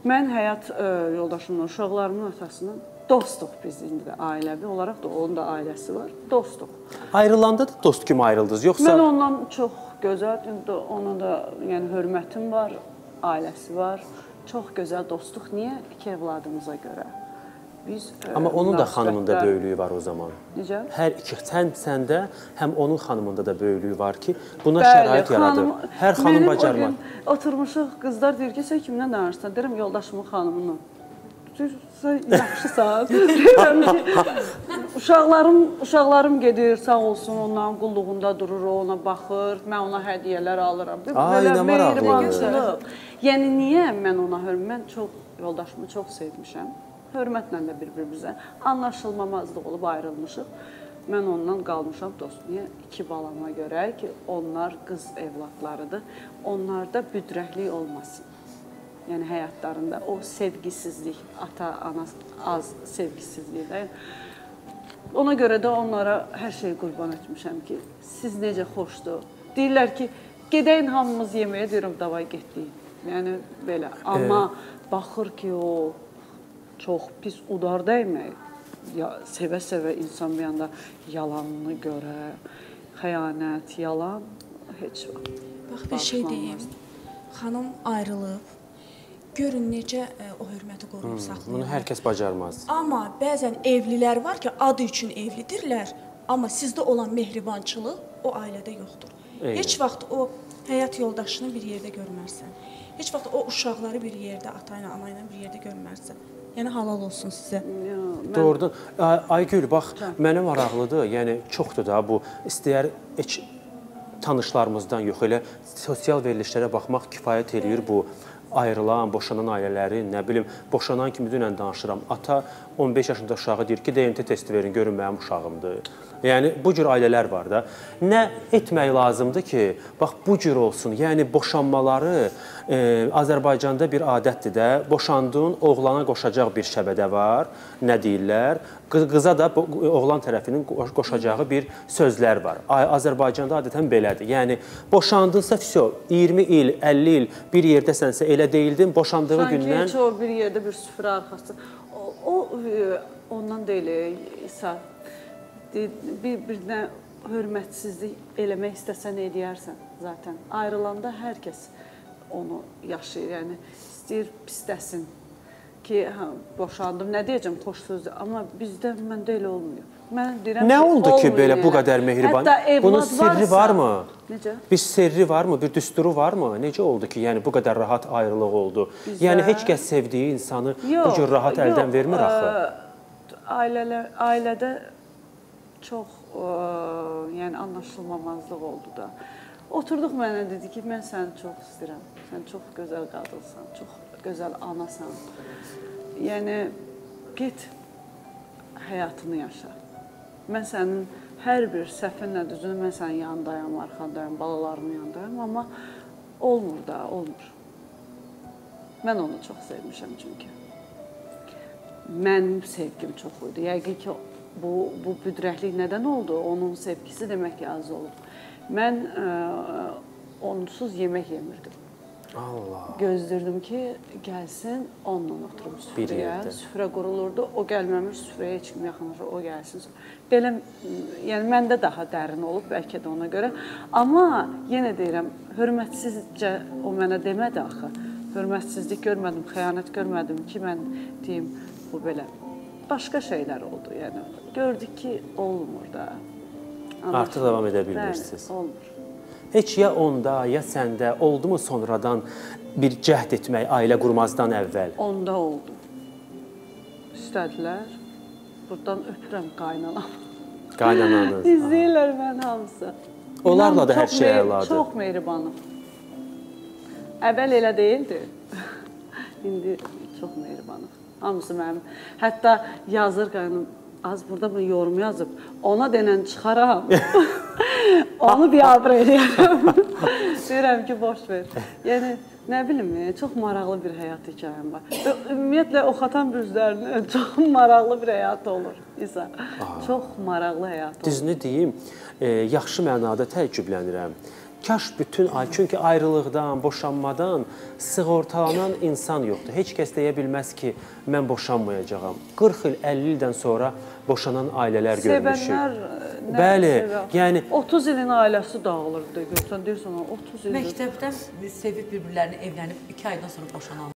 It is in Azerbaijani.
Mən həyat yoldaşımla, uşaqlarımın atasının dostuq biz indi də ailəvi olaraq da, onun da ailəsi var, dostuq. Ayrılanda da dost kimi ayrıldınız, yoxsa? Mən ondan çox gözəl, ona da yəni hörmətim var, ailəsi var, çox gözəl dostluq. Niyə? İki evladımıza görə. Amma onun da xanımında böyüklüyü var o zaman. Necə? Hər iki, səndə, həm onun xanımında da böyüklüyü var ki, buna şərait yaradır. Hər xanım bacarmaz. Oturmuşuq, qızlar deyir ki, sən kimdən danışırsan? Deyirəm, yoldaşımın xanımından. Sən yaxşısan. Deyirəm ki, uşaqlarım gedir, sağ olsun, onların qulluğunda durur, ona baxır, mən ona hədiyyələr alıram. Ay, nə maraqlı. Yəni, niyə mən ona mən yoldaşımı çox sevmişəm. Hörmətlə də bir-birimizə anlaşılmamazlıq olub ayrılmışıq. Mən ondan qalmışam dost. Niyə? İki balama görə ki, onlar qız evladlarıdır. Onlarda büdrəklik olmasın. Yəni, həyatlarında o sevgisizlik, ata-ana az sevgisizlikdə. Ona görə də onlara hər şeyi qurban etmişəm ki, siz necə xoşdur. Deyirlər ki, gedəyin hamımız yeməyə, deyirəm, davay getdik. Yəni, belə. Amma baxır ki, o çox pis udar dəymək, sevə-sevə insan bir anda yalanını görə, xəyanət, yalan, heç var. Bax, bir şey deyim, xanım ayrılıb, görün necə o hörməti qoruyub saxlayır. Bunu hər kəs bacarmaz. Amma bəzən evlilər var ki, adı üçün evlidirlər, amma sizdə olan mehribançılıq o ailədə yoxdur. Heç vaxt o həyat yoldaşını bir yerdə görmərsən. Heç vaxt o uşaqları bir yerdə, ata ilə, ana ilə bir yerdə görmərsən. Yəni, halal olsun sizə. Doğrudan. Aygül, bax, mənə maraqlıdır, yəni çoxdur da bu, istəyər heç tanışlarımızdan yox, elə sosial verilişlərə baxmaq kifayət eləyir bu ayrılan, boşanan ailələrin, nə bilim, boşanan kimi dünən danışıram. Ata 15 yaşında uşağı deyir ki, DNT testi verin, görün mənim uşağımdır. Yəni, bu cür ailələr var da. Nə etmək lazımdır ki, bax, bu cür olsun. Yəni, boşanmaları Azərbaycanda bir adətdir də, boşandığın oğlana qoşacaq bir şəbədə var, nə deyirlər? Qıza da oğlan tərəfinin qoşacağı bir sözlər var. Azərbaycanda adətən belədir. Yəni, boşandınsa, 20 il, 50 il bir yerdəsənsə elə deyildin, boşandığı gündən... Sanki heç o bir yerdə bir süfrə arxası. O, ondan deyil, İsa. Bir-birinə hörmətsizlik eləmək istəsən, eləyərsən zaten. Ayrılanda hər kəs onu yaşayır, yəni istəyir pisləsin ki, boşandım, nə deyəcəm, xoş sözdür, amma bizdə məndə elə olmuyor. Nə oldu ki, belə bu qədər mehriban? Bunun sirri varmı? Necə? Bir sirri varmı, bir düsturu varmı? Necə oldu ki, yəni bu qədər rahat ayrılıq oldu? Yəni, heç kəs sevdiyi insanı bu cür rahat əldən vermir axı? Ailədə çox anlaşılmamazlıq oldu da. Oturduq mənə dedi ki, mən səni çox istəyirəm. Sən çox gözəl qadınsan, çox gözəl anasan. Yəni, get, həyatını yaşa. Mən sənin hər bir səhvinlə düzünü, mən sənin yanındayım, arxandayım, balalarımın yanındayım, amma olmur da, olmur. Mən onu çox sevmişəm çünki. Mənim sevgim çox idi. Yəqin ki, bu büdrəklik nədən oldu? Onun sevgisi demək ki, az olub. Mən onsuz yemək yemirdim. Gözlürdüm ki, gəlsin, onunla oturum süfrəyə. Süfrə qurulurdu, o gəlməmiş süfrəyə heç kim yaxınlaşır, o gəlsin. Belə, yəni məndə daha dərin olub, bəlkə də ona görə. Amma yenə deyirəm, hörmətsizcə o mənə demədi axı. Hörmətsizlik görmədim, xəyanət görmədim ki, mən deyim, bu belə. Başqa şeylər oldu, yəni. Gördük ki, olmur da. Artıq davam edə bilmirsiniz. Bəli, olmur. Heç ya onda, ya səndə oldu mu sonradan bir cəhd etmək ailə qurmazdan əvvəl? Onda oldu. İstədilər. Buradan öpürəm qaynanam. Qaynananız. İzləyirlər mən hamısı. Onlarla da hər şey əladır. Çox mehribanım. Əvvəl elə deyildi. İndi çox mehribanım. Hamısı mənim. Hətta yazır qaynım, az burada bir yorum yazıb, ona denən çıxaram. Onu biabr eləyərəm. Deyirəm ki, boş ver. Yəni, nə bilim, çox maraqlı bir həyat hikayəm var. Ümumiyyətlə, o xatan bürüzlərinin çox maraqlı bir həyat olur. İsa, çox maraqlı həyat olur. Düzünü deyim, yaxşı mənada təəccüblənirəm Kaş bütün ay, çünki ayrılıqdan, boşanmadan sığortalanan insan yoxdur. Heç kəs deyə bilməz ki, mən boşanmayacağam. 40 il, 50 ildən sonra boşanan ailələr görmüşük. Sevənlər Bəli, yəni 30 ilin ailəsi dağılırdı. Görsən deyirsən 30 il. Məktəbdən sevib bir-birlərini evlənib 2 aydan sonra boşanan